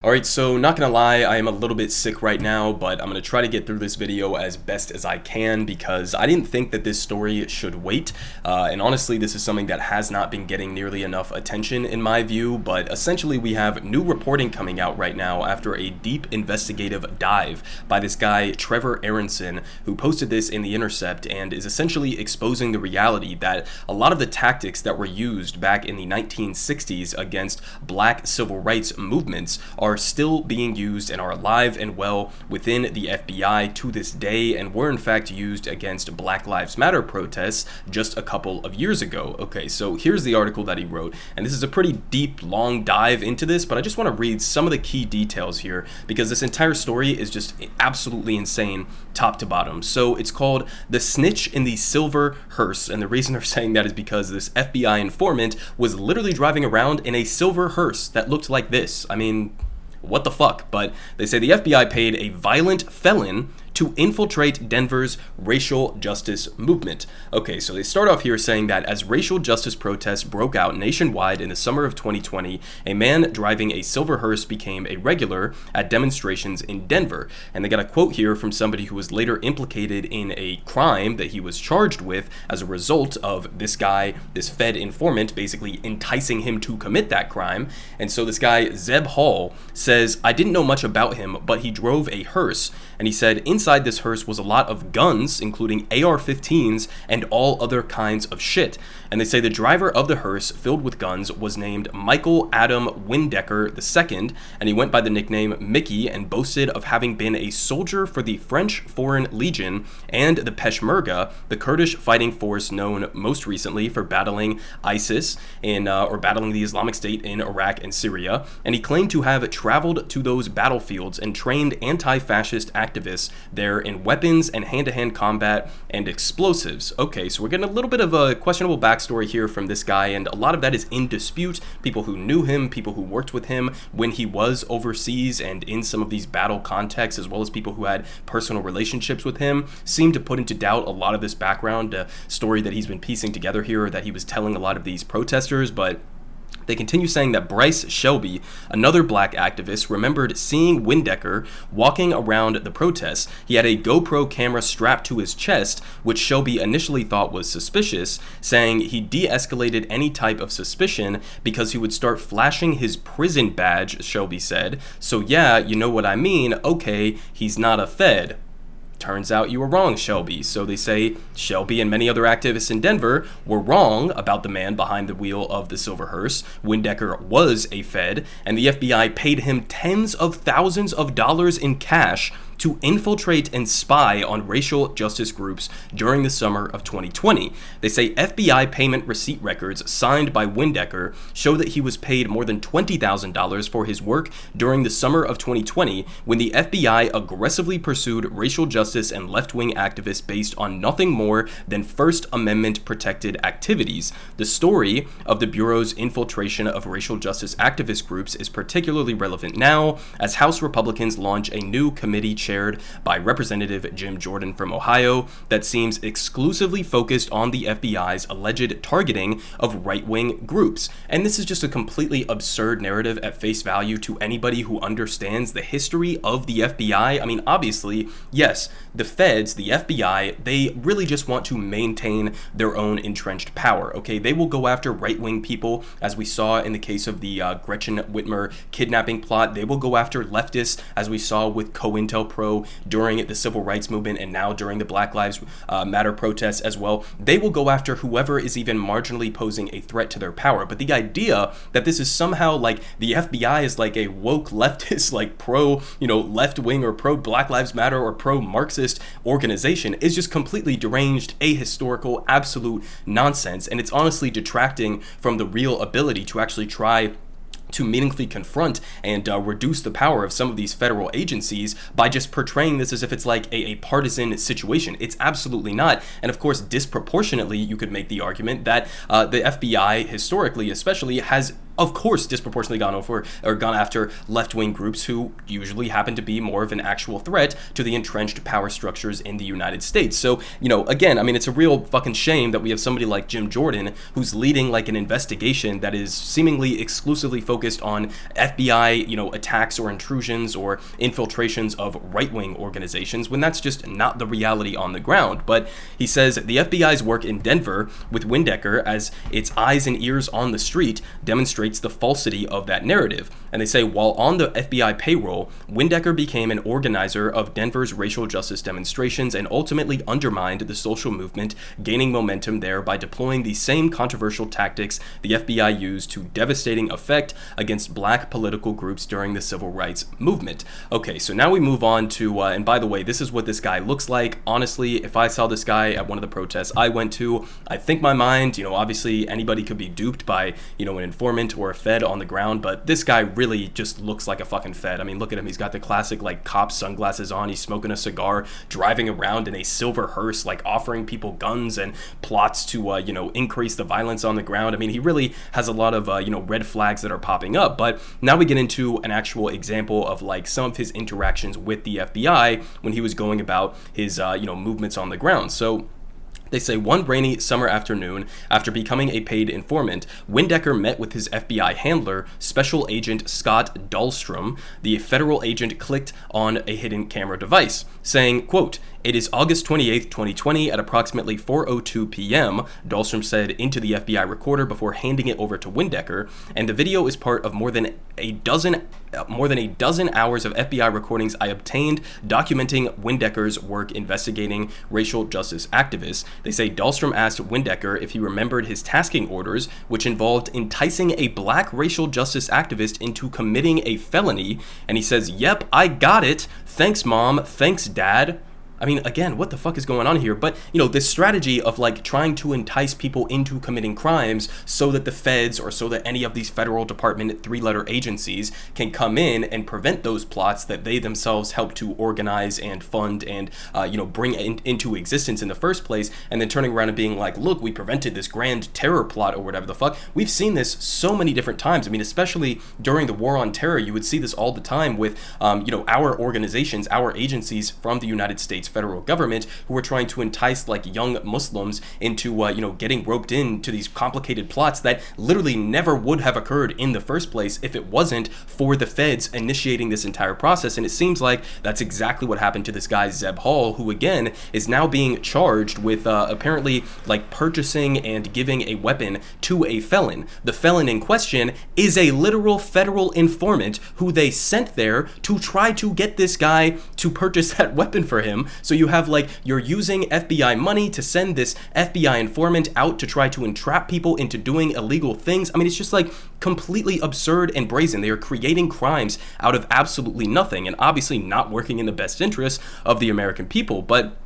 Alright, so not gonna lie, I am a little bit sick right now, but I'm gonna try to get through this video as best as I can because I didn't think that this story should wait, and honestly this is something that has not been getting nearly enough attention in my view, but essentially we have new reporting coming out right now after a deep investigative dive by this guy Trevor Aronson, who posted this in The Intercept and is essentially exposing the reality that a lot of the tactics that were used back in the 1960s against black civil rights movements are still being used and are alive and well within the FBI to this day, and were in fact used against Black Lives Matter protests just a couple of years ago. Okay, so here's the article that he wrote, and this is a pretty deep, long dive into this, but I just want to read some of the key details here because this entire story is just absolutely insane top to bottom. So it's called The Snitch in the Silver Hearse, and the reason they're saying that is because this FBI informant was literally driving around in a silver hearse that looked like this. I mean, what the fuck? But they say the FBI paid a violent felon to infiltrate Denver's racial justice movement. Okay, so they start off here saying that as racial justice protests broke out nationwide in the summer of 2020, a man driving a silver hearse became a regular at demonstrations in Denver. And they got a quote here from somebody who was later implicated in a crime that he was charged with as a result of this guy, this Fed informant, basically enticing him to commit that crime. And so this guy, Zeb Hall, says, "I didn't know much about him, but he drove a hearse." And he said, "Inside this hearse was a lot of guns, including AR-15s and all other kinds of shit." And they say the driver of the hearse filled with guns was named Michael Adam Windecker II, and he went by the nickname Mickey and boasted of having been a soldier for the French Foreign Legion and the Peshmerga, the Kurdish fighting force known most recently for battling ISIS or battling the Islamic State in Iraq and Syria. And he claimed to have traveled to those battlefields and trained anti-fascist activists there in weapons and hand-to-hand combat and explosives. Okay, so we're getting a little bit of a questionable backstory here from this guy, and a lot of that is in dispute. People who knew him, people who worked with him when he was overseas and in some of these battle contexts, as well as people who had personal relationships with him, seem to put into doubt a lot of this background story that he's been piecing together here, or that he was telling a lot of these protesters. But they continue saying that Bryce Shelby, another black activist, remembered seeing Windecker walking around the protests. He had a GoPro camera strapped to his chest, which Shelby initially thought was suspicious, saying he de-escalated any type of suspicion because he would start flashing his prison badge, Shelby said. "So yeah, you know what I mean. Okay, he's not a Fed." Turns out you were wrong, Shelby. So they say Shelby and many other activists in Denver were wrong about the man behind the wheel of the silver hearse. Windecker was a Fed, and the FBI paid him tens of thousands of dollars in cash to infiltrate and spy on racial justice groups during the summer of 2020. They say FBI payment receipt records signed by Windecker show that he was paid more than $20,000 for his work during the summer of 2020 when the FBI aggressively pursued racial justice and left-wing activists based on nothing more than First Amendment protected activities. The story of the Bureau's infiltration of racial justice activist groups is particularly relevant now as House Republicans launch a new committee chaired by Representative Jim Jordan from Ohio that seems exclusively focused on the FBI's alleged targeting of right-wing groups. And this is just a completely absurd narrative at face value to anybody who understands the history of the FBI. I mean, obviously, yes, the feds, the FBI, they really just want to maintain their own entrenched power, okay? They will go after right-wing people, as we saw in the case of the Gretchen Whitmer kidnapping plot. They will go after leftists, as we saw with COINTELPRO during the civil rights movement and now during the Black Lives Matter protests as well. They will go after whoever is even marginally posing a threat to their power. But the idea that this is somehow like the FBI is like a woke leftist, like pro, left wing or pro Black Lives Matter or pro Marxist organization is just completely deranged, ahistorical, absolute nonsense. And it's honestly detracting from the real ability to actually try to meaningfully confront and reduce the power of some of these federal agencies by just portraying this as if it's like a partisan situation. It's absolutely not. And of course, disproportionately, you could make the argument that the FBI, historically especially, has of course disproportionately gone after left-wing groups who usually happen to be more of an actual threat to the entrenched power structures in the United States. So, again, I mean, it's a real fucking shame that we have somebody like Jim Jordan who's leading like an investigation that is seemingly exclusively focused focused on FBI, attacks or intrusions or infiltrations of right-wing organizations, when that's just not the reality on the ground. But he says the FBI's work in Denver with Windecker as its eyes and ears on the street demonstrates the falsity of that narrative. And they say while on the FBI payroll, Windecker became an organizer of Denver's racial justice demonstrations and ultimately undermined the social movement, gaining momentum there by deploying the same controversial tactics the FBI used to devastating effect against black political groups during the civil rights movement. Okay, so now we move on to, and by the way, this is what this guy looks like. Honestly, if I saw this guy at one of the protests I went to, I think my mind, obviously anybody could be duped by, an informant or a Fed on the ground, but this guy really just looks like a fucking Fed. I mean, look at him. He's got the classic, cop sunglasses on. He's smoking a cigar, driving around in a silver hearse, offering people guns and plots to, increase the violence on the ground. I mean, he really has a lot of, red flags that are popping up. But now we get into an actual example of, some of his interactions with the FBI when he was going about his, movements on the ground. So they say one rainy summer afternoon, after becoming a paid informant, Windecker met with his FBI handler, Special Agent Scott Dahlstrom. The federal agent clicked on a hidden camera device, saying, quote, "It is August 28th, 2020 at approximately 4:02 p.m., Dahlstrom said into the FBI recorder before handing it over to Windecker, and the video is part of more than a dozen hours of FBI recordings I obtained documenting Windecker's work investigating racial justice activists. They say Dahlstrom asked Windecker if he remembered his tasking orders, which involved enticing a black racial justice activist into committing a felony, and he says, "Yep, I got it. Thanks, Mom. Thanks, Dad." I mean, again, what the fuck is going on here? But, this strategy of trying to entice people into committing crimes so that the feds or so that any of these federal department three-letter agencies can come in and prevent those plots that they themselves help to organize and fund and, bring into existence in the first place, and then turning around and being like, look, we prevented this grand terror plot or whatever the fuck. We've seen this so many different times. I mean, especially during the war on terror, you would see this all the time with, our organizations, our agencies from the United States federal government who were trying to entice young Muslims into getting roped into these complicated plots that literally never would have occurred in the first place if it wasn't for the feds initiating this entire process. And it seems like that's exactly what happened to this guy Zeb Hall, who again is now being charged with apparently purchasing and giving a weapon to a felon. The felon in question is a literal federal informant who they sent there to try to get this guy to purchase that weapon for him. So you have you're using FBI money to send this FBI informant out to try to entrap people into doing illegal things. I mean, it's just completely absurd and brazen. They are creating crimes out of absolutely nothing and obviously not working in the best interest of the American people. But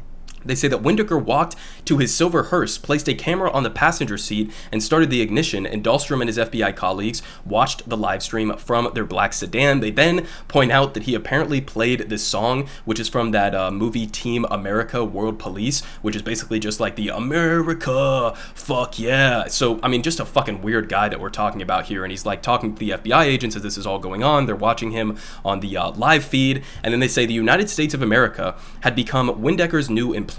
they say that Windecker walked to his silver hearse, placed a camera on the passenger seat, and started the ignition, and Dahlstrom and his FBI colleagues watched the live stream from their black sedan. They then point out that he apparently played this song, which is from that movie Team America World Police, which is basically just the America, fuck yeah. So, I mean, just a fucking weird guy that we're talking about here, and he's talking to the FBI agents as this is all going on. They're watching him on the live feed, and then they say the United States of America had become Windecker's new employer,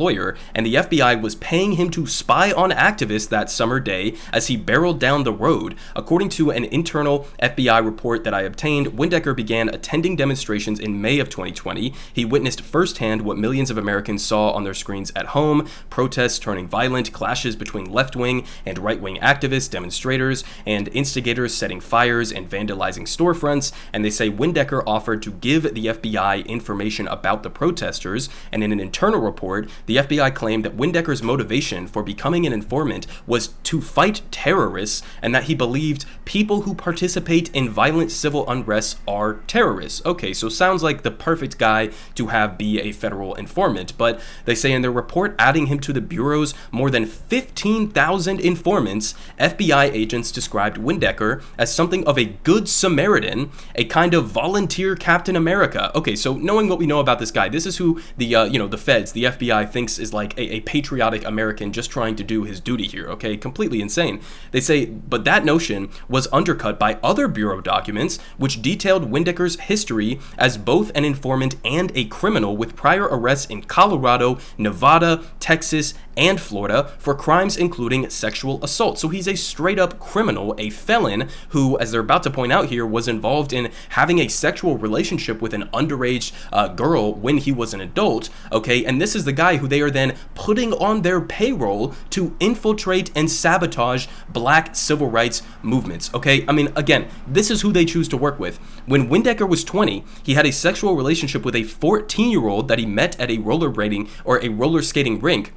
and the FBI was paying him to spy on activists that summer day as he barreled down the road. According to an internal FBI report that I obtained, Windecker began attending demonstrations in May of 2020. He witnessed firsthand what millions of Americans saw on their screens at home: protests turning violent, clashes between left-wing and right-wing activists, demonstrators, and instigators setting fires and vandalizing storefronts. And they say Windecker offered to give the FBI information about the protesters, and in an internal report, the FBI claimed that Windecker's motivation for becoming an informant was to fight terrorists and that he believed people who participate in violent civil unrest are terrorists. Okay, so sounds like the perfect guy to have be a federal informant, but they say in their report, adding him to the Bureau's more than 15,000 informants, FBI agents described Windecker as something of a good Samaritan, a kind of volunteer Captain America. Okay, so knowing what we know about this guy, this is who the, the feds, the FBI thinks is a patriotic American just trying to do his duty here, okay? Completely insane. They say, but that notion was undercut by other Bureau documents which detailed Windecker's history as both an informant and a criminal with prior arrests in Colorado, Nevada, Texas, and Florida for crimes including sexual assault. So he's a straight up criminal, a felon who, as they're about to point out here, was involved in having a sexual relationship with an underage girl when he was an adult, okay? And this is the guy who they are then putting on their payroll to infiltrate and sabotage black civil rights movements, okay? I mean, again, this is who they choose to work with. When Windecker was 20, he had a sexual relationship with a 14-year-old that he met at a rollerblading or a roller skating rink.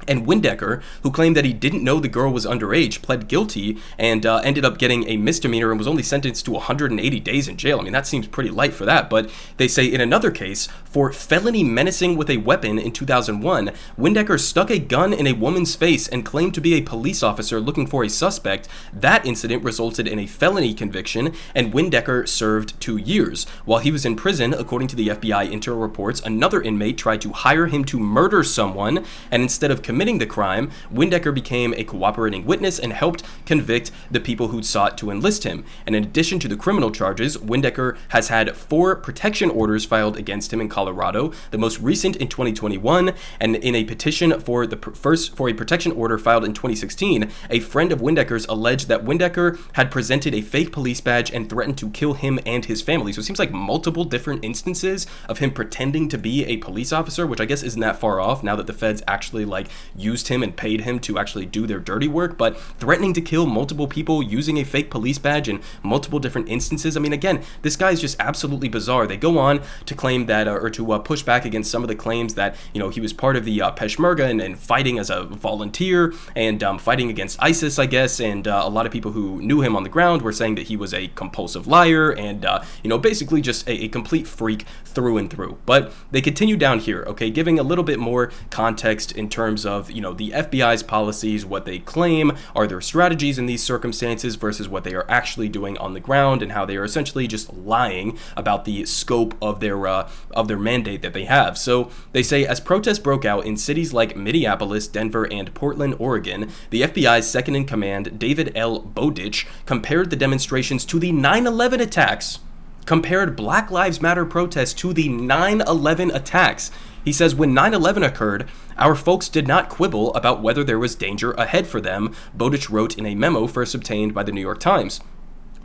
And Windecker, who claimed that he didn't know the girl was underage, pled guilty and ended up getting a misdemeanor and was only sentenced to 180 days in jail. I mean, that seems pretty light for that. But they say in another case, for felony menacing with a weapon in 2001, Windecker stuck a gun in a woman's face and claimed to be a police officer looking for a suspect. That incident resulted in a felony conviction, and Windecker served 2 years. While he was in prison, according to the FBI internal reports, another inmate tried to hire him to murder someone, and instead of committing the crime, Windecker became a cooperating witness and helped convict the people who'd sought to enlist him. And in addition to the criminal charges, Windecker has had 4 protection orders filed against him in Colorado, the most recent in 2021, and in a petition for a protection order filed in 2016, a friend of Windecker's alleged that Windecker had presented a fake police badge and threatened to kill him and his family. So it seems like multiple different instances of him pretending to be a police officer, which I guess isn't that far off now that the feds actually used him and paid him to actually do their dirty work, but threatening to kill multiple people using a fake police badge in multiple different instances. I mean, again, this guy is just absolutely bizarre. They go on to claim that, or to push back against some of the claims that, he was part of the Peshmerga and fighting as a volunteer and fighting against ISIS, I guess, and a lot of people who knew him on the ground were saying that he was a compulsive liar and, basically just a complete freak through and through. But they continue down here, okay, giving a little bit more context in terms of, the FBI's policies, what they claim are their strategies in these circumstances versus what they are actually doing on the ground, and how they are essentially just lying about the scope of their mandate that they have. So they say, as protests broke out in cities like Minneapolis, Denver, and Portland, Oregon, the FBI's second-in-command, David L. Bowditch, compared the demonstrations to the 9/11 attacks. Compared Black Lives Matter protests to the 9/11 attacks. He says, when 9/11 occurred, our folks did not quibble about whether there was danger ahead for them, Bowditch wrote in a memo first obtained by the New York Times.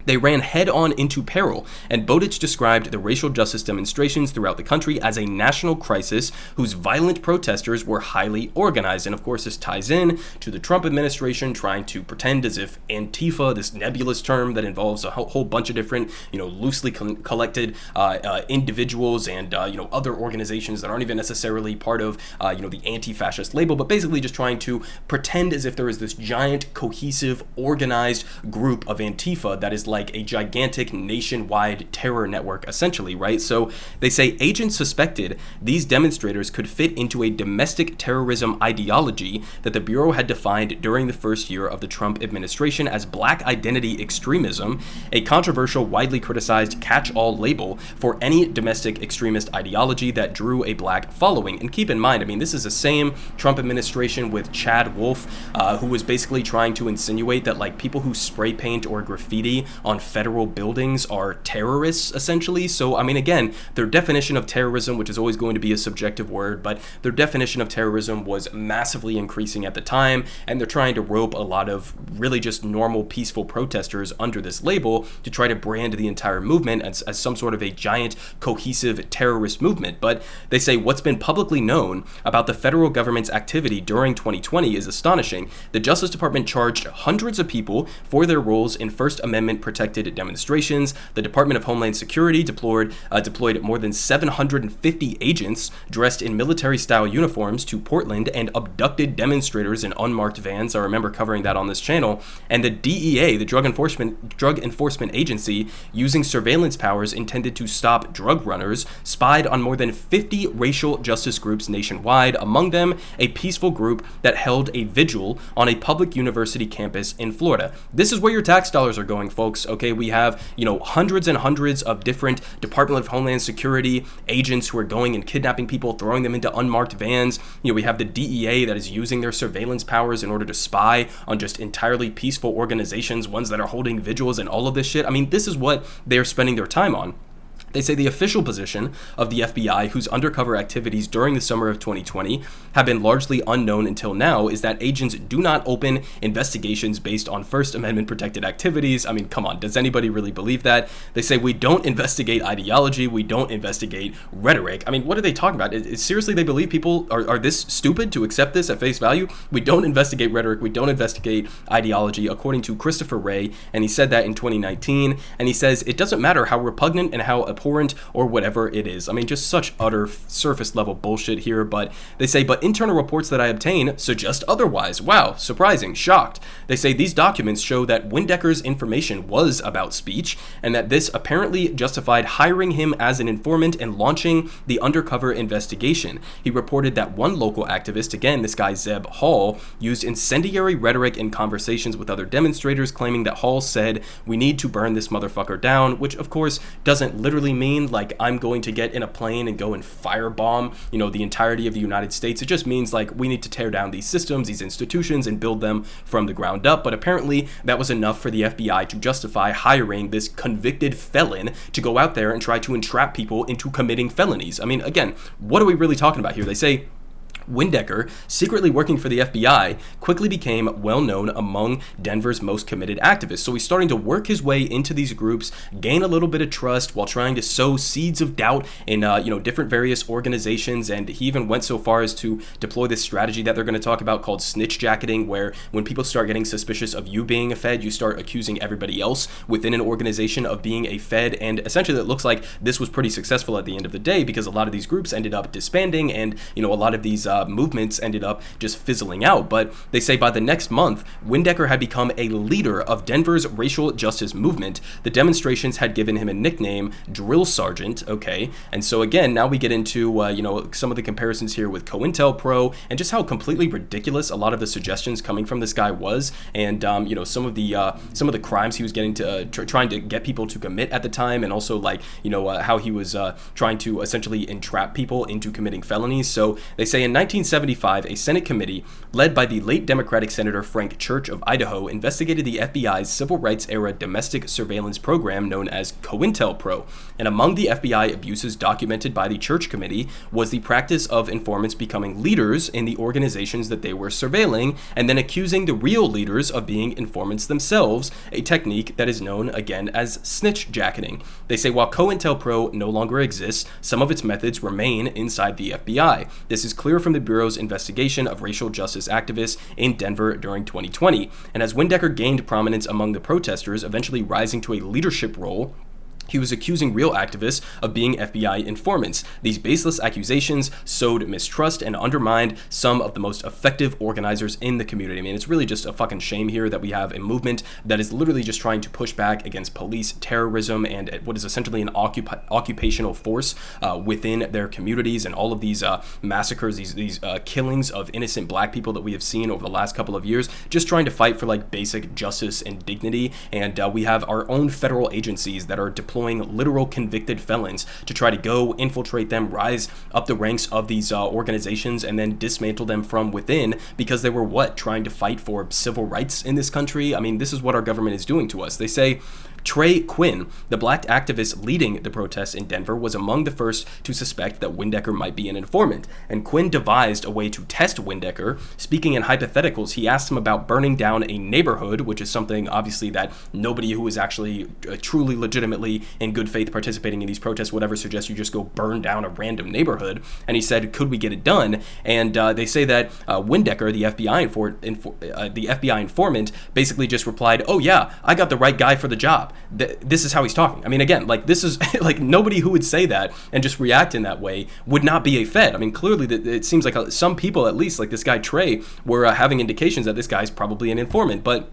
They ran head-on into peril, and Bowditch described the racial justice demonstrations throughout the country as a national crisis whose violent protesters were highly organized. And of course, this ties in to the Trump administration trying to pretend as if Antifa, this nebulous term that involves a whole bunch of different, loosely collected individuals and, other organizations that aren't even necessarily part of, the anti-fascist label, but basically just trying to pretend as if there is this giant, cohesive, organized group of Antifa that is like a gigantic nationwide terror network, essentially, right? So they say agents suspected these demonstrators could fit into a domestic terrorism ideology that the Bureau had defined during the first year of the Trump administration as black identity extremism, a controversial, widely criticized catch-all label for any domestic extremist ideology that drew a black following. And keep in mind, I mean, this is the same Trump administration with Chad Wolf, who was basically trying to insinuate that people who spray paint or graffiti on federal buildings are terrorists, essentially. So, I mean, again, their definition of terrorism, which is always going to be a subjective word, but their definition of terrorism was massively increasing at the time, and they're trying to rope a lot of really just normal, peaceful protesters under this label to try to brand the entire movement as some sort of a giant, cohesive terrorist movement. But they say what's been publicly known about the federal government's activity during 2020 is astonishing. The Justice Department charged hundreds of people for their roles in First Amendment protected demonstrations. The Department of Homeland Security deployed more than 750 agents dressed in military-style uniforms to Portland and abducted demonstrators in unmarked vans. I remember covering that on this channel. And the DEA, the Drug Enforcement Agency, using surveillance powers intended to stop drug runners, spied on more than 50 racial justice groups nationwide, among them a peaceful group that held a vigil on a public university campus in Florida. This is where your tax dollars are going, folks. Okay, we have, hundreds and hundreds of different Department of Homeland Security agents who are going and kidnapping people, throwing them into unmarked vans. We have the DEA that is using their surveillance powers in order to spy on just entirely peaceful organizations, ones that are holding vigils and all of this shit. I mean, this is what they're spending their time on. They say the official position of the FBI, whose undercover activities during the summer of 2020 have been largely unknown until now, is that agents do not open investigations based on First Amendment protected activities. I mean, come on, does anybody really believe that? They say we don't investigate ideology, we don't investigate rhetoric. I mean, what are they talking about? Seriously, they believe people are this stupid to accept this at face value? We don't investigate rhetoric, we don't investigate ideology, according to Christopher Wray, and he said that in 2019, and he says it doesn't matter how repugnant and how abhorrent or whatever it is. I mean, just such utter surface level bullshit here, but they say, but internal reports that I obtain suggest otherwise. Wow, surprising, shocked. They say these documents show that Windecker's information was about speech, and that this apparently justified hiring him as an informant and launching the undercover investigation. He reported that one local activist, again, this guy Zeb Hall, used incendiary rhetoric in conversations with other demonstrators, claiming that Hall said, "We need to burn this motherfucker down," which of course doesn't literally mean like I'm going to get in a plane and go and firebomb, the entirety of the United States. It just means like we need to tear down these systems, these institutions, and build them from the ground up. But apparently that was enough for the FBI to justify hiring this convicted felon to go out there and try to entrap people into committing felonies. I mean, again, what are we really talking about here? They say Windecker, secretly working for the FBI, quickly became well known among Denver's most committed activists. So he's starting to work his way into these groups, gain a little bit of trust while trying to sow seeds of doubt in different various organizations. And he even went so far as to deploy this strategy that they're going to talk about called snitch jacketing, where when people start getting suspicious of you being a Fed, you start accusing everybody else within an organization of being a Fed. And essentially it looks like this was pretty successful at the end of the day, because a lot of these groups ended up disbanding, and a lot of these movements ended up just fizzling out. But they say by the next month, Windecker had become a leader of Denver's racial justice movement. The demonstrations had given him a nickname, Drill Sergeant, okay? And so again, now we get into, some of the comparisons here with COINTELPRO, and just how completely ridiculous a lot of the suggestions coming from this guy was, and, some of the crimes he was getting to, trying to get people to commit at the time, and also how he was trying to essentially entrap people into committing felonies. So they say in 1975, a Senate committee led by the late Democratic Senator Frank Church of Idaho investigated the FBI's civil rights era domestic surveillance program known as COINTELPRO. And among the FBI abuses documented by the Church Committee was the practice of informants becoming leaders in the organizations that they were surveilling, and then accusing the real leaders of being informants themselves, a technique that is known again as snitch jacketing. They say while COINTELPRO no longer exists, some of its methods remain inside the FBI. This is clear from the Bureau's investigation of racial justice activists in Denver during 2020. And as Windecker gained prominence among the protesters, eventually rising to a leadership role, he was accusing real activists of being FBI informants. These baseless accusations sowed mistrust and undermined some of the most effective organizers in the community. I mean, it's really just a fucking shame here that we have a movement that is literally just trying to push back against police terrorism and what is essentially an occupational force within their communities, and all of these massacres, these killings of innocent black people that we have seen over the last couple of years, just trying to fight for like basic justice and dignity. And we have our own federal agencies that are deploying literal convicted felons to try to go infiltrate them, rise up the ranks of these organizations, and then dismantle them from within, because they were trying to fight for civil rights in this country. I mean, this is what our government is doing to us. They say Trey Quinn, the black activist leading the protests in Denver, was among the first to suspect that Windecker might be an informant, and Quinn devised a way to test Windecker. Speaking in hypotheticals, he asked him about burning down a neighborhood, which is something obviously that nobody who is actually truly legitimately in good faith participating in these protests would ever suggest you just go burn down a random neighborhood. And he said, could we get it done? And they say that Windecker, the FBI informant, basically just replied, "Oh yeah, I got the right guy for the job." This is how he's talking. I mean, again, like this is like nobody who would say that and just react in that way would not be a Fed. I mean, clearly it seems like some people, at least like this guy Trey, were having indications that this guy's probably an informant. But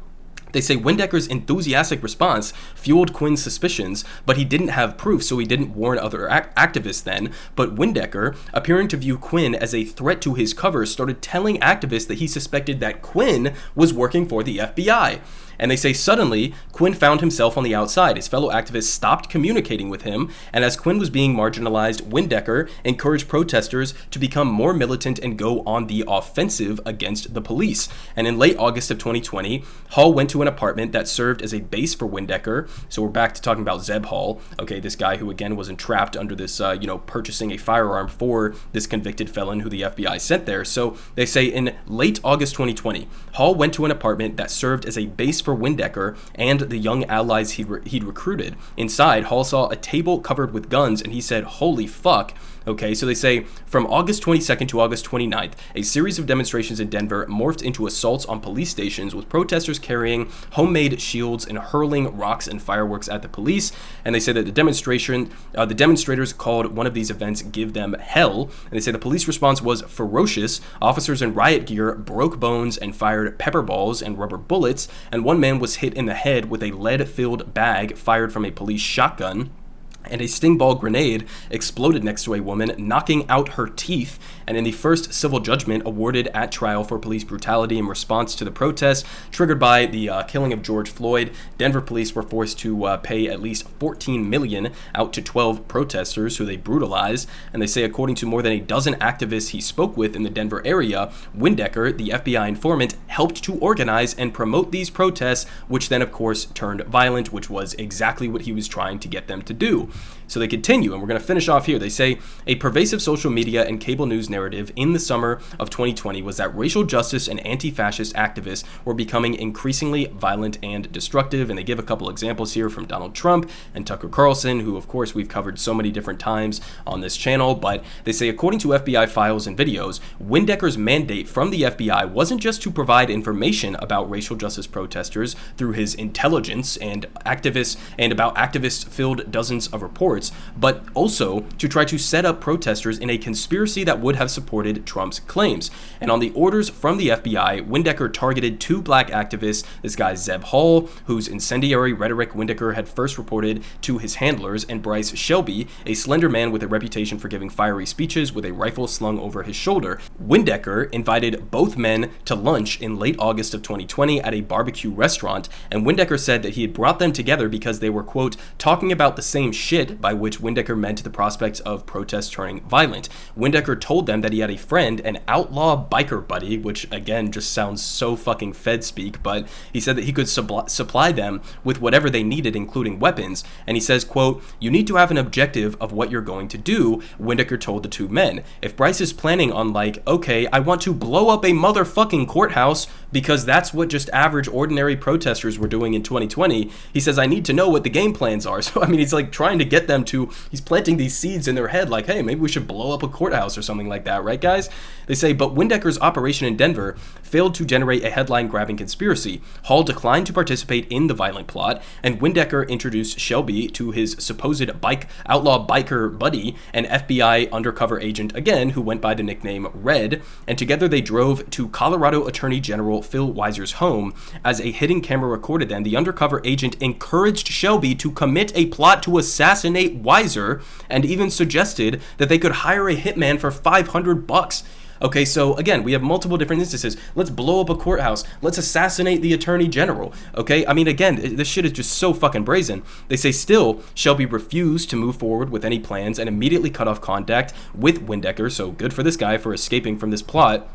they say Windecker's enthusiastic response fueled Quinn's suspicions, but he didn't have proof, so he didn't warn other activists then. But Windecker, appearing to view Quinn as a threat to his cover, started telling activists that he suspected that Quinn was working for the FBI. And they say suddenly, Quinn found himself on the outside. His fellow activists stopped communicating with him, and as Quinn was being marginalized, Windecker encouraged protesters to become more militant and go on the offensive against the police. And in late August of 2020, Hall went to an apartment that served as a base for Windecker. So we're back to talking about Zeb Hall, okay, this guy who again was entrapped under this, purchasing a firearm for this convicted felon who the FBI sent there. So they say in late August 2020, Hall went to an apartment that served as a base for Windecker and the young allies he'd recruited. Inside, Hall saw a table covered with guns, and he said, "Holy fuck." Okay, so they say from August 22nd to August 29th, a series of demonstrations in Denver morphed into assaults on police stations, with protesters carrying homemade shields and hurling rocks and fireworks at the police. And they say that the demonstrators called one of these events "Give Them Hell." And they say the police response was ferocious. Officers in riot gear broke bones and fired pepper balls and rubber bullets. And one man was hit in the head with a lead-filled bag fired from a police shotgun. And a sting ball grenade exploded next to a woman, knocking out her teeth. And in the first civil judgment awarded at trial for police brutality in response to the protests triggered by the killing of George Floyd, Denver police were forced to pay at least $14 million out to 12 protesters who they brutalized. And they say according to more than a dozen activists he spoke with in the Denver area, Windecker, the FBI informant, helped to organize and promote these protests, which then of course turned violent, which was exactly what he was trying to get them to do. So they continue, and we're going to finish off here. They say a pervasive social media and cable news narrative in the summer of 2020 was that racial justice and anti-fascist activists were becoming increasingly violent and destructive. And they give a couple examples here from Donald Trump and Tucker Carlson, who of course we've covered so many different times on this channel. But they say according to FBI files and videos, Windecker's mandate from the FBI wasn't just to provide information about racial justice protesters through his intelligence and about activists filled dozens of reports, but also to try to set up protesters in a conspiracy that would have supported Trump's claims. And on the orders from the FBI, Windecker targeted two black activists, this guy Zeb Hall, whose incendiary rhetoric Windecker had first reported to his handlers, and Bryce Shelby, a slender man with a reputation for giving fiery speeches with a rifle slung over his shoulder. Windecker invited both men to lunch in late August of 2020 at a barbecue restaurant, and Windecker said that he had brought them together because they were, quote, talking about the same shit, by which Windecker meant the prospects of protests turning violent. Windecker told them that he had a friend, an outlaw biker buddy, which again just sounds so fucking Fed speak, but he said that he could supply them with whatever they needed, including weapons. And he says, quote, "You need to have an objective of what you're going to do," Windecker told the two men. "If Bryce is planning on like, okay, I want to blow up a motherfucking courthouse because that's what just average ordinary protesters were doing in 2020, he says, I need to know what the game plans are." So I mean, he's like trying to get them to, he's planting these seeds in their head like, hey, maybe we should blow up a courthouse or something like that, right guys? They say, but Windecker's operation in Denver failed to generate a headline-grabbing conspiracy. Hall declined to participate in the violent plot, and Windecker introduced Shelby to his supposed outlaw biker buddy, an FBI undercover agent again, who went by the nickname Red, and together they drove to Colorado Attorney General Phil Weiser's home. As a hidden camera recorded them, the undercover agent encouraged Shelby to commit a plot to assassinate Weiser, and even suggested that they could hire a hitman for $500. Okay, so again, we have multiple different instances. Let's blow up a courthouse. Let's assassinate the attorney general. Okay, I mean, again, this shit is just so fucking brazen. They say still, Shelby refused to move forward with any plans and immediately cut off contact with Windecker, so good for this guy for escaping from this plot.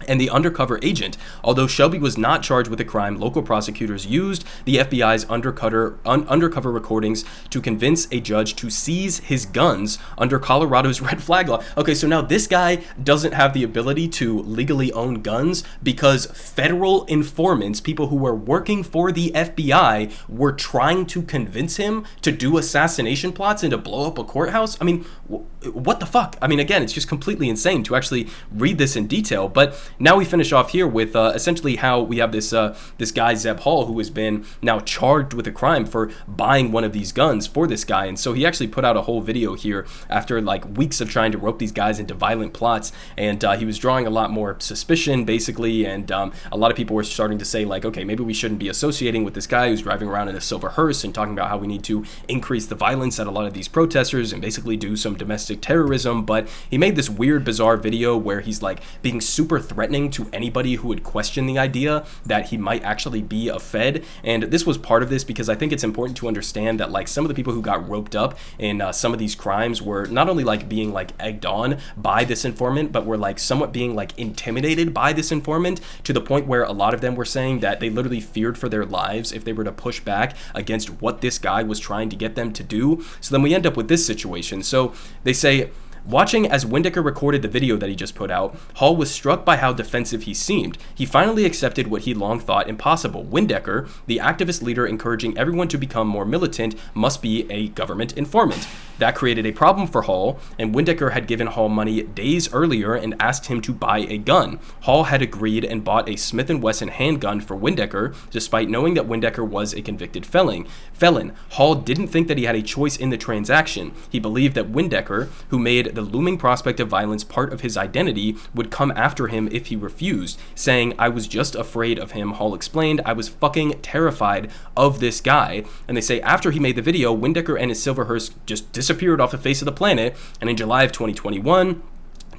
And the undercover agent. Although Shelby was not charged with the crime, local prosecutors used the FBI's undercover recordings to convince a judge to seize his guns under Colorado's red flag law. Okay, so now this guy doesn't have the ability to legally own guns because federal informants, people who were working for the FBI, were trying to convince him to do assassination plots and to blow up a courthouse. I mean, what the fuck? I mean, again, it's just completely insane to actually read this in detail. But now we finish off here with essentially how we have this guy Zeb Hall, who has been now charged with a crime for buying one of these guns for this guy. And so he actually put out a whole video here after like weeks of trying to rope these guys into violent plots, and he was drawing a lot more suspicion basically, and a lot of people were starting to say like, okay, maybe we shouldn't be associating with this guy who's driving around in a silver hearse and talking about how we need to increase the violence at a lot of these protesters and basically do some domestic terrorism. But he made this weird bizarre video where he's like being super threatening threatening to anybody who would question the idea that he might actually be a Fed. And this was part of this because I think it's important to understand that like some of the people who got roped up in some of these crimes were not only like being like egged on by this informant, but were like somewhat being like intimidated by this informant, to the point where a lot of them were saying that they literally feared for their lives if they were to push back against what this guy was trying to get them to do. So then we end up with this situation. So they say, watching as Windecker recorded the video that he just put out, Hall was struck by how defensive he seemed. He finally accepted what he long thought impossible. Windecker, the activist leader encouraging everyone to become more militant, must be a government informant. That created a problem for Hall, and Windecker had given Hall money days earlier and asked him to buy a gun. Hall had agreed and bought a Smith & Wesson handgun for Windecker, despite knowing that Windecker was a convicted felon. Hall didn't think that he had a choice in the transaction. He believed that Windecker, who made the looming prospect of violence part of his identity, would come after him if he refused, saying, "I was just afraid of him," Hall explained. "I was fucking terrified of this guy." And they say after he made the video, Windecker and his Silverhurst just disappeared off the face of the planet, and in July of 2021,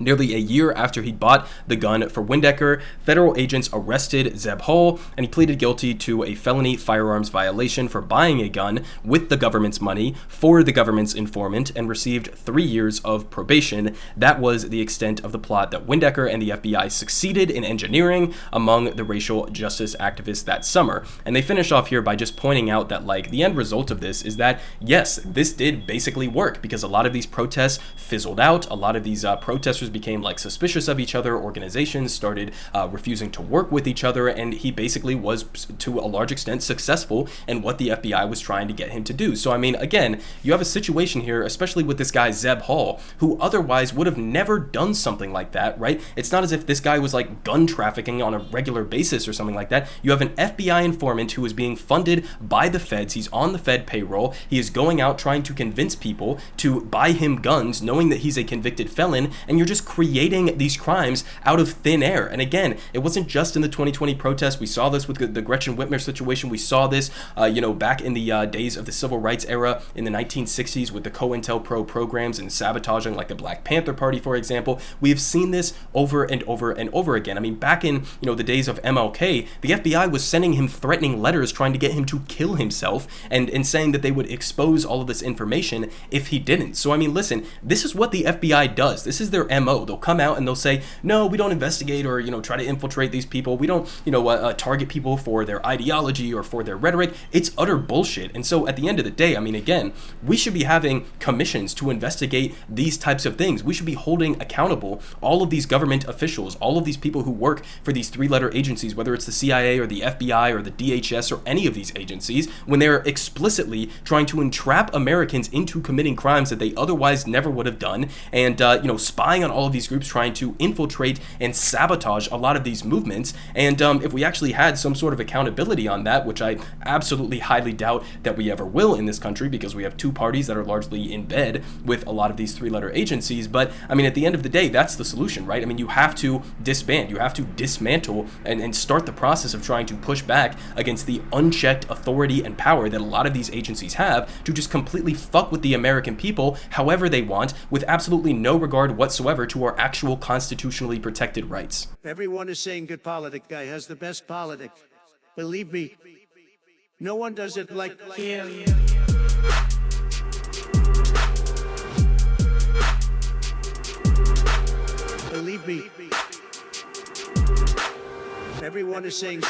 nearly a year after he bought the gun for Windecker, federal agents arrested Zeb Hall, and he pleaded guilty to a felony firearms violation for buying a gun with the government's money for the government's informant, and received 3 years of probation. That was the extent of the plot that Windecker and the FBI succeeded in engineering among the racial justice activists that summer. And they finish off here by just pointing out that like the end result of this is that yes, this did basically work, because a lot of these protests fizzled out. A lot of these protesters became like suspicious of each other. Organizations started refusing to work with each other, and he basically was to a large extent successful in what the FBI was trying to get him to do. So I mean, again, you have a situation here, especially with this guy Zeb Hall, who otherwise would have never done something like that, right? It's not as if this guy was like gun trafficking on a regular basis or something like that. You have an FBI informant who is being funded by the feds. He's on the Fed payroll. He is going out trying to convince people to buy him guns, knowing that he's a convicted felon, and you're just creating these crimes out of thin air. And again, it wasn't just in the 2020 protests. We saw this with the Gretchen Whitmer situation. We saw this, back in the days of the civil rights era in the 1960s with the COINTELPRO programs and sabotaging like the Black Panther Party, for example. We have seen this over and over and over again. I mean, back in, the days of MLK, the FBI was sending him threatening letters trying to get him to kill himself, and saying that they would expose all of this information if he didn't. So I mean, listen, this is what the FBI does. This is their MO. They'll come out and they'll say, no, we don't investigate or, try to infiltrate these people. We don't, target people for their ideology or for their rhetoric. It's utter bullshit. And so at the end of the day, I mean, again, we should be having commissions to investigate these types of things. We should be holding accountable all of these government officials, all of these people who work for these three-letter agencies, whether it's the CIA or the FBI or the DHS or any of these agencies, when they're explicitly trying to entrap Americans into committing crimes that they otherwise never would have done, and, spying on all of these groups trying to infiltrate and sabotage a lot of these movements. And if we actually had some sort of accountability on that, which I absolutely highly doubt that we ever will in this country, because we have two parties that are largely in bed with a lot of these three-letter agencies. But I mean, at the end of the day, that's the solution, right? I mean, you have to disband, you have to dismantle and start the process of trying to push back against the unchecked authority and power that a lot of these agencies have to just completely fuck with the American people however they want, with absolutely no regard whatsoever to our actual constitutionally protected rights. Everyone is saying good politic guy has the best politic. Believe me, no one does it like him. Believe me, everyone is saying